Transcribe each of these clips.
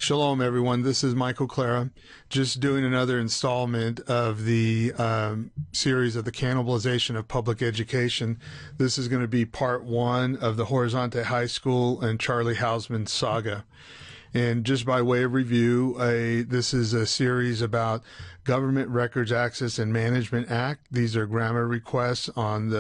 Shalom, everyone. This is Michael Clara, just doing another installment of the series of the Cannibalization of Public Education. This is going to be part one of the Horizonte High School and Charlie Huasman Saga. And just by way of review, this is a series about Government Records Access and Management Act. These are grammar requests on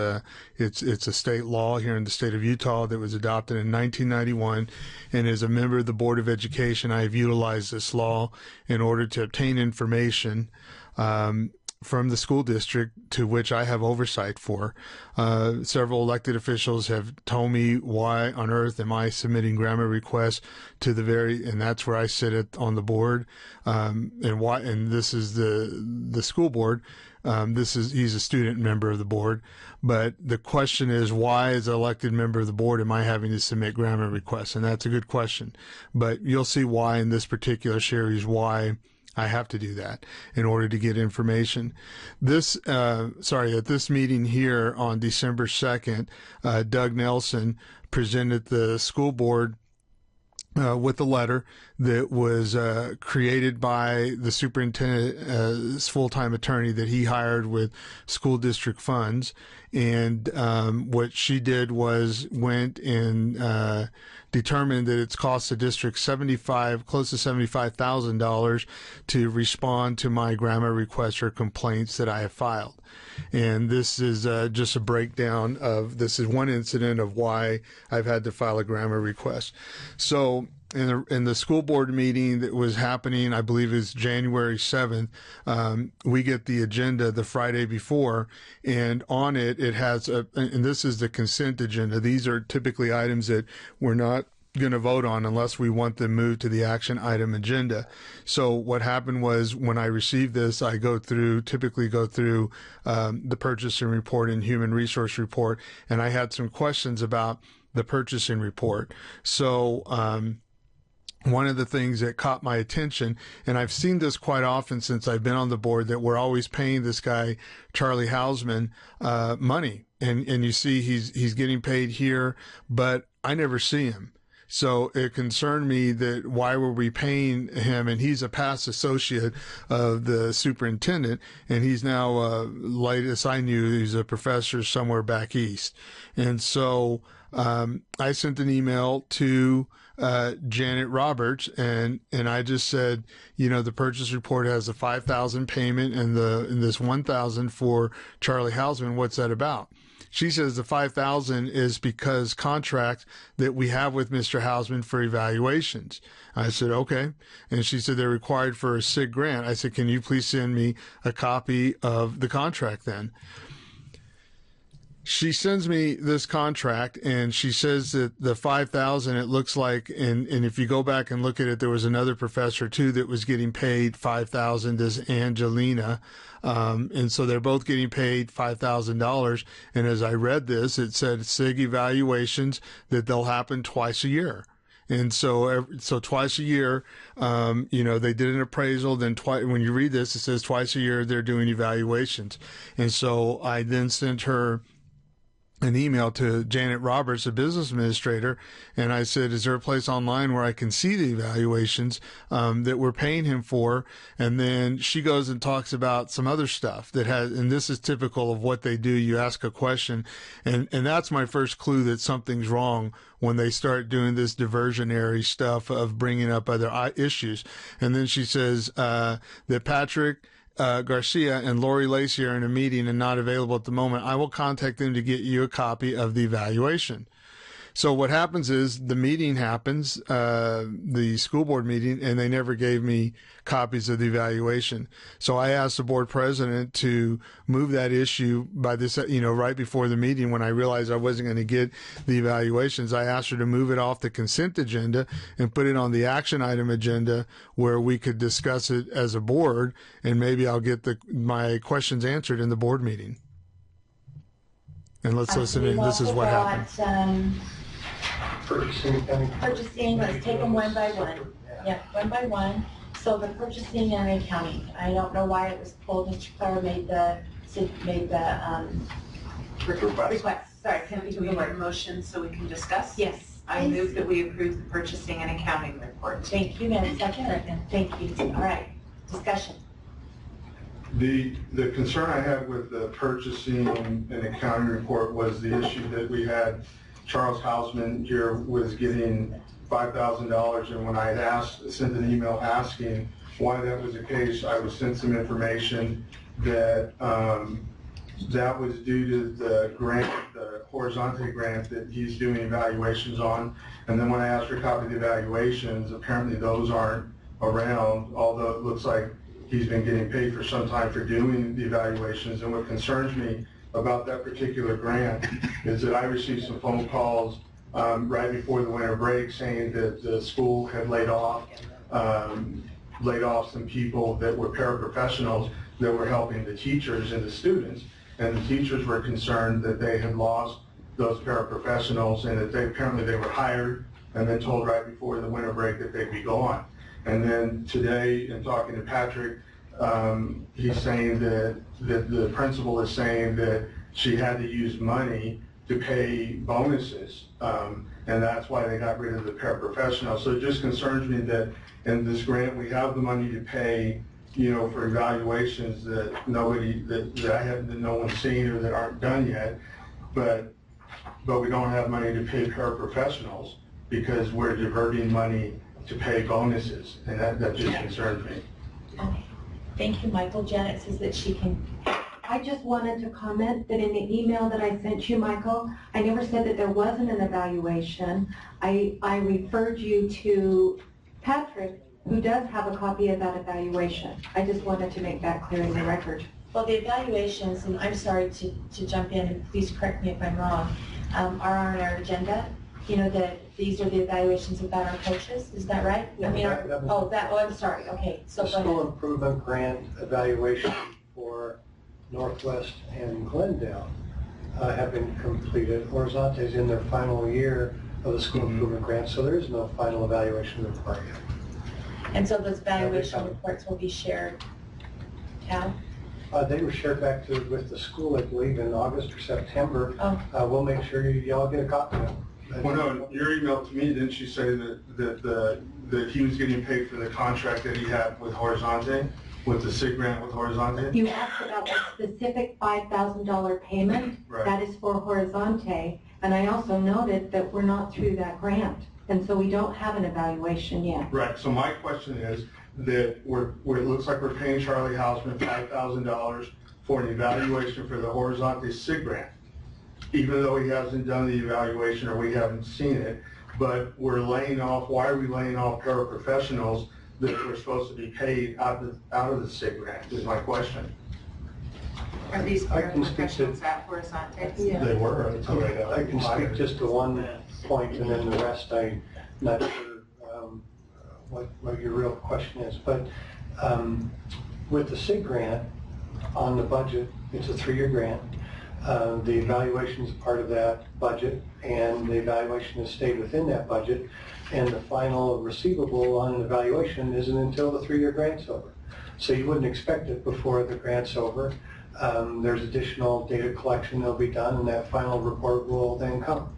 it's a state law here in the state of Utah that was adopted in 1991. And as a member of the Board of Education, I have utilized this law in order to obtain information from the school district to which I have oversight for. Several elected officials have told me, why on earth am I submitting grammar requests to and that's where I sit on the board. And this is the school board. He's a student member of the board, but the question is, why as an elected member of the board am I having to submit grammar requests? And that's a good question, but you'll see why in this particular series, why I have to do that in order to get information. At this meeting here on December 2nd, Doug Nelson presented the school board with a letter that was created by the superintendent's full-time attorney that he hired with school district funds. And what she did was went and determined that it's cost the district close to $75,000 to respond to my grammar requests or complaints that I have filed. And this is just a breakdown this is one incident of why I've had to file a grammar request. So in the school board meeting that was happening, I believe it's January 7th, we get the agenda the Friday before, and on it has and this is the consent agenda. These are typically items that we're not going to vote on unless we want them moved to the action item agenda. So what happened was, when I received this, I typically go through the purchasing report and human resource report, and I had some questions about the purchasing report. So one of the things that caught my attention, and I've seen this quite often since I've been on the board, that we're always paying this guy, Charlie Huasman, money. And you see he's getting paid here, but I never see him. So it concerned me that why were we paying him? And he's a past associate of the superintendent, and he's now, latest I knew, he's a professor somewhere back east. And so I sent an email to Janet Roberts, and I just said, the purchase report has a $5,000 payment and this $1,000 for Charlie Huasman. What's that about? She says the $5,000 is because contract that we have with Mr. Huasman for evaluations. I said, okay. And she said they're required for a SIG grant. I said, can you please send me a copy of the contract then? She sends me this contract, and she says that the $5,000, it looks like, and if you go back and look at it, there was another professor too that was getting paid $5,000, this Angelina. And so they're both getting paid $5,000. And as I read this, it said SIG evaluations, that they'll happen twice a year. And so twice a year, they did an appraisal. Then when you read this, it says twice a year they're doing evaluations. And so I then sent her an email to Janet Roberts, a business administrator, and I said, is there a place online where I can see the evaluations that we're paying him for? And then she goes and talks about some other stuff and this is typical of what they do. You ask a question, and that's my first clue that something's wrong when they start doing this diversionary stuff of bringing up other issues. And then she says that Patrick Garcia and Lori Lacey are in a meeting and not available at the moment. I will contact them to get you a copy of the evaluation. So what happens is the meeting happens, the school board meeting, and they never gave me copies of the evaluation. So I asked the board president to move that issue by this, right before the meeting. When I realized I wasn't going to get the evaluations, I asked her to move it off the consent agenda and put it on the action item agenda where we could discuss it as a board, and maybe I'll get my questions answered in the board meeting. And let's listen in. This is what happened. Purchasing, let's take them one by one. Yeah, one by one. So the purchasing and accounting. I don't know why it was pulled. Mr. Clara made the request. Sorry, can we Do we have a motion so we can discuss? Yes. I move that we approve the purchasing and accounting report. Thank you, and second. Thank you. All right, discussion. The concern I had with the purchasing and accounting report was the issue that we had. Charles Huasman here was getting $5,000, and when I had sent an email asking why that was the case, I was sent some information that that was due to the grant, the Horizonte grant that he's doing evaluations on. And then when I asked for a copy of the evaluations, apparently those aren't around, although it looks like he's been getting paid for some time for doing the evaluations. And what concerns me about that particular grant is that I received some phone calls right before the winter break saying that the school had laid off some people that were paraprofessionals that were helping the teachers and the students. And the teachers were concerned that they had lost those paraprofessionals and that apparently they were hired and then told right before the winter break that they'd be gone. And then today, in talking to Patrick, he's saying that the principal is saying that she had to use money to pay bonuses, and that's why they got rid of the paraprofessionals. So it just concerns me that in this grant we have the money to pay, for evaluations that that no one's seen or that aren't done yet, but we don't have money to pay paraprofessionals because we're diverting money to pay bonuses, and that just concerns me. Okay. Thank you, Michael. Janet says that she can. I just wanted to comment that in the email that I sent you, Michael, I never said that there wasn't an evaluation. I referred you to Patrick, who does have a copy of that evaluation. I just wanted to make that clear in the record. Well, the evaluations, and I'm sorry to jump in, and please correct me if I'm wrong, are on our agenda. That these are the evaluations about our coaches. Is that right? Yeah, I'm sorry. Okay, so the school improvement grant evaluation for Northwest and Glendale have been completed. Horizonte is in their final year of the school improvement grant, so there is no final evaluation report yet. And so those evaluation reports will be shared, Cal? They were shared back with the school, I believe, in August or September. Oh. We'll make sure y'all get a copy of them. Well, no, your email to me, didn't you say that he was getting paid for the contract that he had with Horizonte, with the SIG grant with Horizonte? You asked about the specific $5,000 payment. Right. That is for Horizonte, and I also noted that we're not through that grant, and so we don't have an evaluation yet. Right, so my question is that it looks like we're paying Charlie Huasman $5,000 for an evaluation for the Horizonte SIG grant, even though he hasn't done the evaluation or we haven't seen it, but we're laying off, why are we laying off paraprofessionals that we're supposed to be paid out of the SIG grant, is my question. Are these I can speak to- paraprofessionals at Horizonte? Yeah. They were until they got I can speak hired. just to one point, and then the rest I'm not sure what your real question is. But with the SIG grant on the budget, it's a 3-year grant. The evaluation is part of that budget, and the evaluation has stayed within that budget, and the final receivable on an evaluation isn't until the 3-year grant's over. So you wouldn't expect it before the grant's over. There's additional data collection that'll be done, and that final report will then come.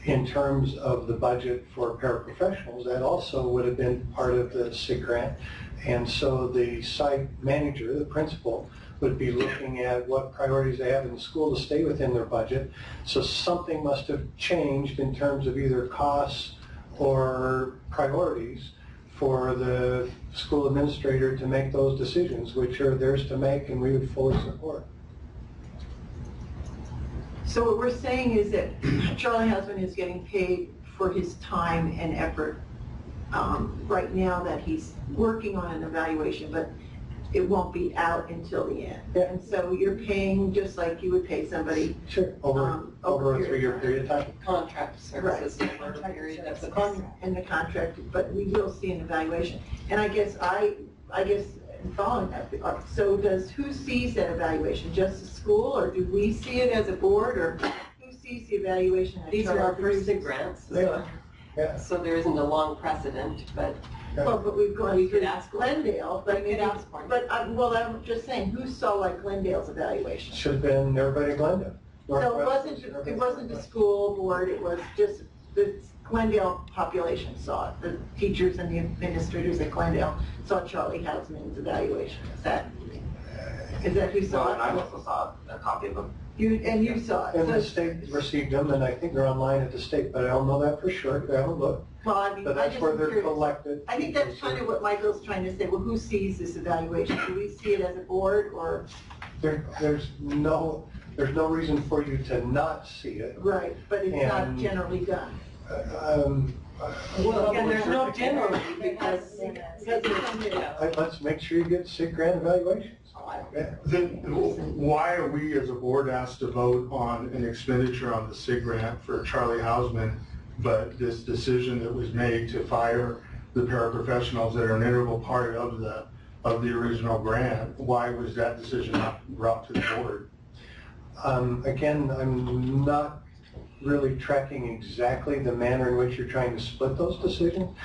In terms of the budget for paraprofessionals, that also would have been part of the SIG grant, and so the site manager, the principal, would be looking at what priorities they have in the school to stay within their budget. So something must have changed in terms of either costs or priorities for the school administrator to make those decisions, which are theirs to make, and we would fully support. So what we're saying is that Charlie Huasman is getting paid for his time and effort right now that he's working on an evaluation, but it won't be out until the end. Yeah. And so you're paying just like you would pay somebody. Sure. Over a 3-year period of time. Contract services Right. over a period of the In the contract, but we will see an evaluation. And I guess following that, so who sees that evaluation? Just the school, or do we see it as a board, or who sees the evaluation? These are our first SIG grants, Yeah. so there isn't a long precedent, but Well, but we've gone We through could ask for it. Glendale, but We could ask for it. But I'm just saying, who saw like Glendale's evaluation? Should have been everybody in Glendale. So Northwest it wasn't the school board, it was just the Glendale population saw it. The teachers and the administrators at Glendale saw Charlie Housman's evaluation. Is that who saw Well, and I it? also saw a copy of them. You saw it. And So- the state received them, and I think they're online at the state, but I don't know that for sure, because I haven't looked. Well, I mean, But I that's just where am they're curious. collected. I think that's kind of what Michael's trying to say. Well, who sees this evaluation? Do we see it as a board or? There's no reason for you to not see it. Right, but it's not And- generally done. Well, again, there's no generally because Let's make sure you get SIG grant evaluations. Yeah. Then why are we as a board asked to vote on an expenditure on the SIG grant for Charlie Housman, but this decision that was made to fire the paraprofessionals that are an integral part of the original grant, why was that decision not brought to the board? Again, I'm not really tracking exactly the manner in which you're trying to split those decisions.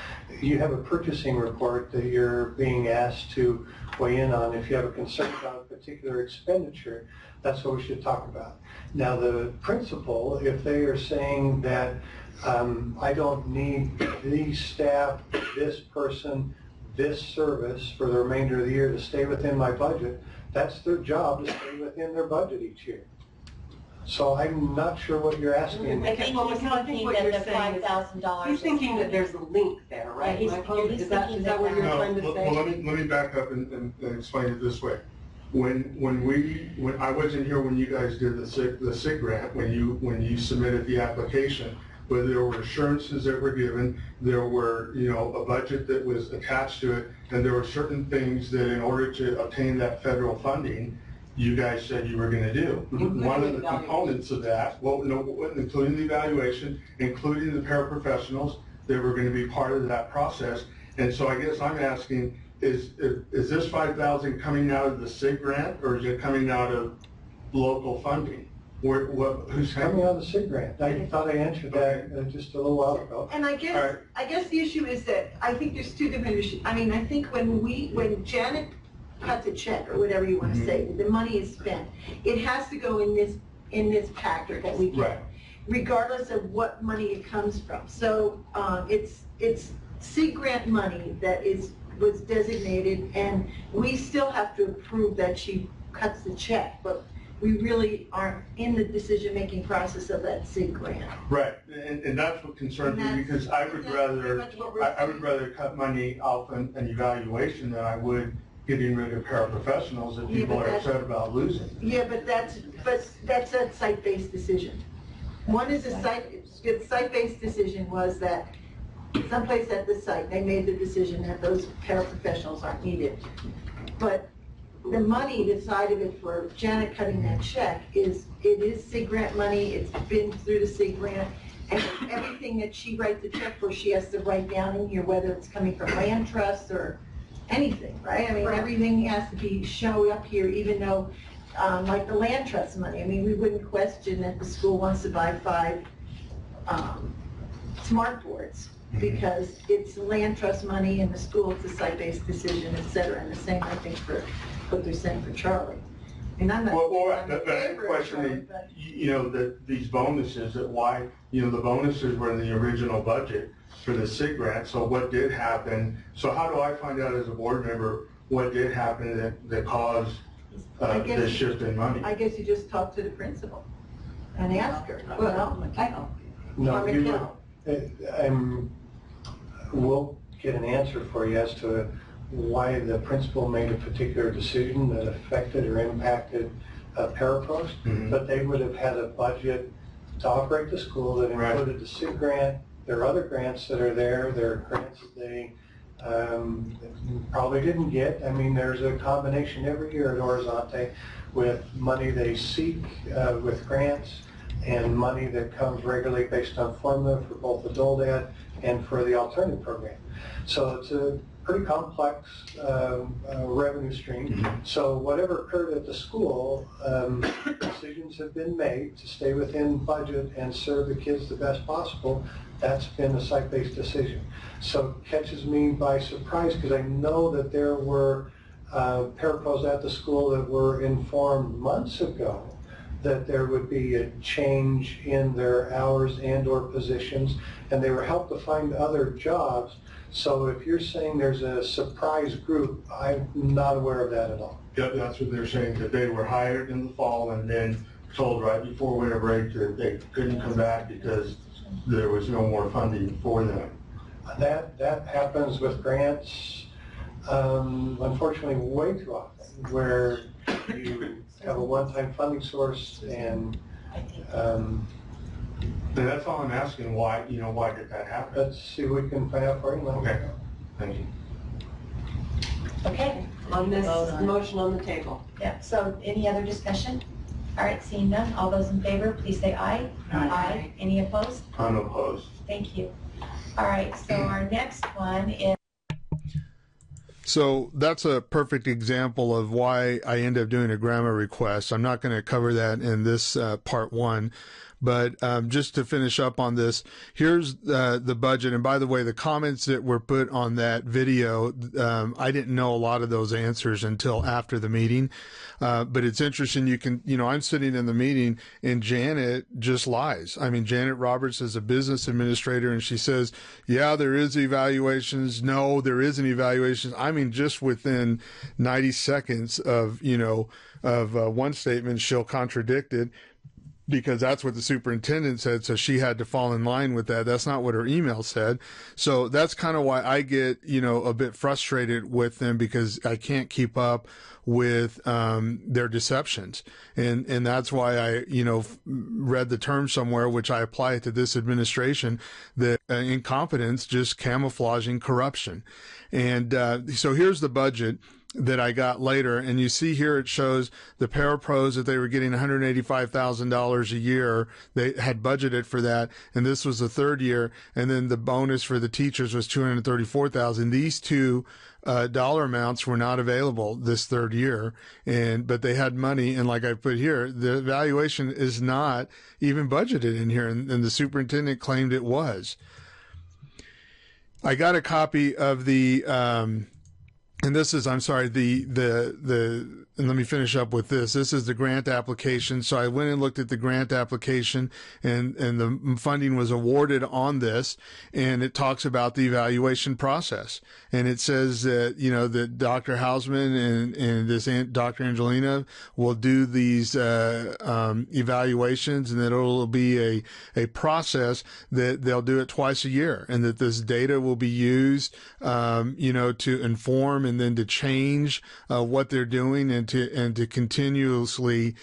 You have a purchasing report that you're being asked to weigh in on. If you have a concern about a particular expenditure, that's what we should talk about. Now, the principal, if they are saying that I don't need these staff, this person, this service for the remainder of the year to stay within my budget, that's their job, to stay within their budget each year. So I'm not sure what you're asking. Okay, I think well, he's I think thinking what that you're the saying is- $5,000. He's thinking that there's a link there, right? Yeah, Michael? he's Is that thinking what that you're that- trying to say? Well, let me back up and explain it this way. When I wasn't here when you guys did the SIG grant, when you submitted the application, but there were assurances that were given, there were, a budget that was attached to it, and there were certain things that in order to obtain that federal funding, you guys said you were going to do. Including One of the evaluation. components of that, including the evaluation, including the paraprofessionals, that were going to be part of that process. And so I guess I'm asking, is this 5,000 coming out of the SIG grant, or is it coming out of local funding? Who's Coming out of the SIG grant. I thought I answered that just a little while ago. And I All guess, right. the issue is that, I think there's two different issues. I mean, I think when Janet cuts a check, or whatever you want to say, the money is spent, it has to go in this packet that we Right. get, regardless of what money it comes from. So, it's SIG grant money that was designated, and we still have to approve that she cuts the check, but we really aren't in the decision-making process of that SIG grant. Right, and that's what concerns me, because I would That's pretty rather, much what we're I would saying. rather cut money off an evaluation than I would getting rid of paraprofessionals that Yeah, people but are that's- upset about losing. Yeah, but that's a site-based decision. One is the site-based decision was that someplace at the site, they made the decision that those paraprofessionals aren't needed. But the money, the side of it for Janet cutting that check it is SIG grant money, it's been through the SIG grant, and everything that she writes a check for, she has to write down in here, whether it's coming from land trusts or anything, right? I mean, everything has to be show up here, even though, like the land trust money, I mean, we wouldn't question that the school wants to buy 5 smart boards, because it's land trust money and the school, it's a site-based decision, et cetera, and the same, I think, for what they're saying for Charlie. And I'm not Well, in but I'm favor of Charlie, questioning, but that these bonuses, that why, the bonuses were in the original budget for the SIG grant, so what did happen? So how do I find out as a board member what did happen that caused I guess- this shift in money? I guess you just talk to the principal and ask her. Well, No, Or you Mikhail. would, we'll get an answer for you as to why the principal made a particular decision that affected or impacted parapros, Mhm. but they would have had a budget to operate the school that Right. included the SIG grant. There are other grants that are there. There are grants that they probably didn't get. I mean, there's a combination every year at Horizonte with money they seek with grants and money that comes regularly based on formula for both the DOLDAD and for the alternative program. So it's a pretty complex revenue stream. Mhm. So whatever occurred at the school, decisions have been made to stay within budget and serve the kids the best possible. That's been a site-based decision. So it catches me by surprise, because I know that there were parapros at the school that were informed months ago that there would be a change in their hours and/or positions, and they were helped to find other jobs. So if you're saying there's a surprise group, I'm not aware of that at all. Yep, that's what they're saying, that they were hired in the fall and then told right before winter break that they couldn't come back because there was no more funding for them. That happens with grants, unfortunately, way too often, where you have a one-time funding source and And that's all I'm asking, why did that happen? let's see what we can find out for you. Okay, thank you. Okay. On this Vote on it. motion on the table. Yeah, so any other discussion? All right, seeing none, all those in favor, please say aye. Aye. Any opposed? I'm opposed. Thank you. All right, so our next one is So that's a perfect example of why I end up doing a grammar request. I'm not going to cover that in this part one, but just to finish up on this, here's the budget. And by the way, the comments that were put on that video, I didn't know a lot of those answers until after the meeting. But it's interesting. I'm sitting in the meeting and Janet just lies. I mean, Janet Roberts is a business administrator and she says, yeah, there is evaluations. No, there isn't evaluations. I mean, just within 90 seconds of one statement, she'll contradict it, because that's what the superintendent said. So she had to fall in line with that. That's not what her email said. So that's kind of why I get, a bit frustrated with them, because I can't keep up with their deceptions. And that's why I, read the term somewhere, which I apply it to this administration, that incompetence just camouflaging corruption. And so here's the budget that I got later. And you see here, it shows the parapros that they were getting $185,000 a year. They had budgeted for that. And this was the third year. And then the bonus for the teachers was $234,000. These two dollar amounts were not available this third year. But they had money. And like I put here, the evaluation is not even budgeted in here. And the superintendent claimed it was. I got a copy of the, and this is, I'm sorry, and let me finish up with this. This is the grant application. So I went and looked at the grant application, and the funding was awarded on this, and it talks about the evaluation process. And it says that, that Dr. Huasman and this Dr. Angelina will do these evaluations, and that it'll be a process that they'll do it twice a year, and that this data will be used, to inform and then to change what they're doing, and to continuously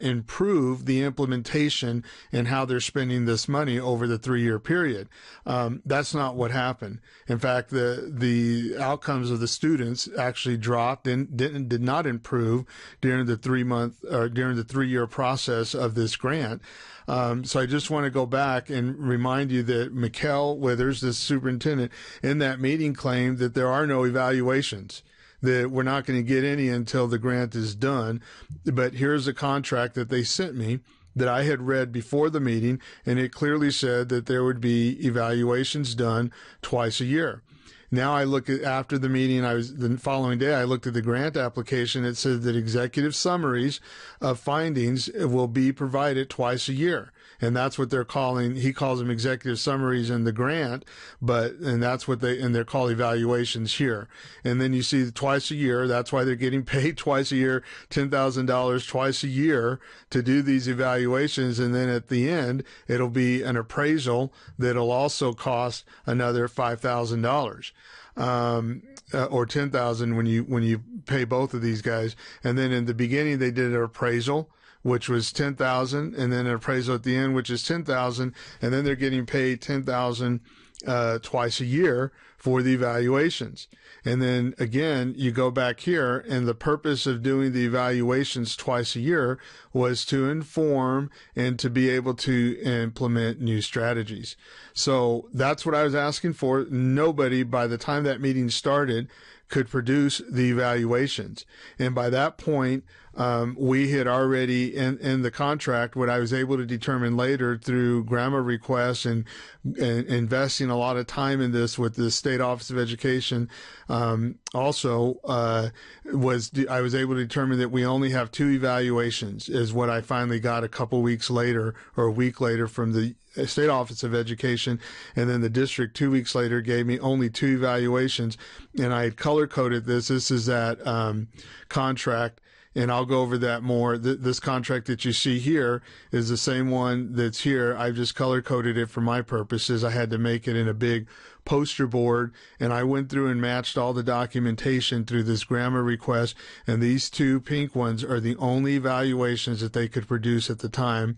improve the implementation and how they're spending this money over the 3-year period. That's not what happened. In fact, the outcomes of the students actually dropped and did not improve during the 3-year process of this grant. So I just want to go back and remind you that Mikkel Withers, the superintendent, in that meeting claimed that there are no evaluations, that we're not going to get any until the grant is done. But here's a contract that they sent me that I had read before the meeting, and it clearly said that there would be evaluations done twice a year. Now I look at, after the meeting, the following day, I looked at the grant application. It says that executive summaries of findings will be provided twice a year. And that's what he calls them executive summaries in the grant, and that's what they're called evaluations here. And then you see twice a year, that's why they're getting paid twice a year, $10,000 twice a year to do these evaluations. And then at the end, it'll be an appraisal that'll also cost another $5,000. Or $10,000 when you pay both of these guys. And then in the beginning, they did an appraisal, which was $10,000, and then an appraisal at the end, which is $10,000, and then they're getting paid $10,000 twice a year for the evaluations. And then again, you go back here, and the purpose of doing the evaluations twice a year was to inform and to be able to implement new strategies. So that's what I was asking for. Nobody, by the time that meeting started, could produce the evaluations. And by that point, we had already in the contract, what I was able to determine later through grammar requests and investing a lot of time in this with the state State Office of Education also I was able to determine that we only have 2 evaluations, is what I finally got a couple weeks later, or a week later, from the State Office of Education, and then the district 2 weeks later gave me only 2 evaluations, and I had color-coded this. This is that contract, and I'll go over that more. This contract that you see here is the same one that's here. I've just color-coded it for my purposes. I had to make it in a big poster board, and I went through and matched all the documentation through this grammar request, and these 2 pink ones are the only evaluations that they could produce at the time.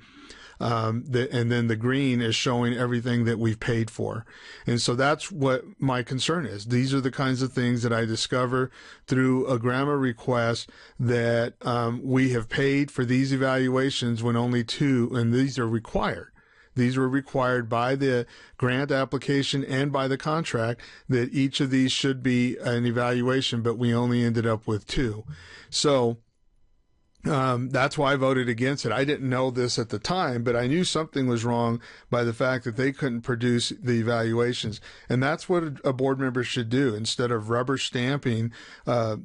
And then the green is showing everything that we've paid for. And so that's what my concern is. These are the kinds of things that I discover through a grammar request, that we have paid for these evaluations when only 2, and these are required. These were required by the grant application and by the contract, that each of these should be an evaluation, but we only ended up with 2. So that's why I voted against it. I didn't know this at the time, but I knew something was wrong by the fact that they couldn't produce the evaluations. And that's what a board member should do, instead of rubber stamping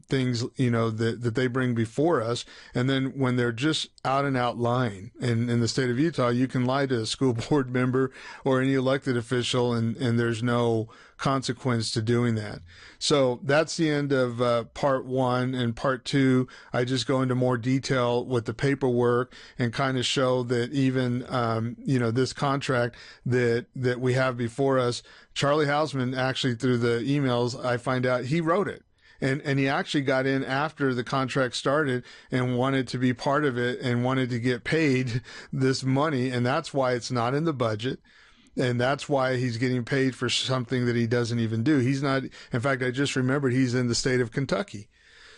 things, that they bring before us. And then when they're just out and out lying, and in the state of Utah, you can lie to a school board member or any elected official, and there's no consequence to doing that. So that's the end of part 1. And part 2, I just go into more detail with the paperwork and kind of show that even, this contract that we have before us, Charlie Huasman, actually through the emails, I find out he wrote it. And he actually got in after the contract started and wanted to be part of it and wanted to get paid this money. And that's why it's not in the budget. And that's why he's getting paid for something that he doesn't even do. He's not, in fact, I just remembered he's in the state of Kentucky.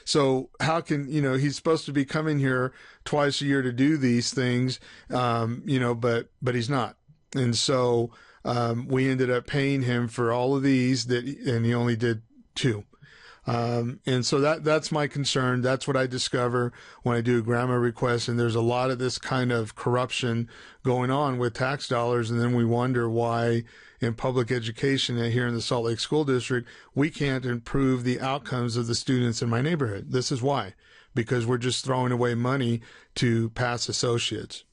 So how can, he's supposed to be coming here twice a year to do these things, but he's not. And so we ended up paying him for all of these, and he only did 2. And so that's my concern. That's what I discover when I do a grammar request. And there's a lot of this kind of corruption going on with tax dollars. And then we wonder why in public education here in the Salt Lake School District, we can't improve the outcomes of the students in my neighborhood. This is why, because we're just throwing away money to pass associates.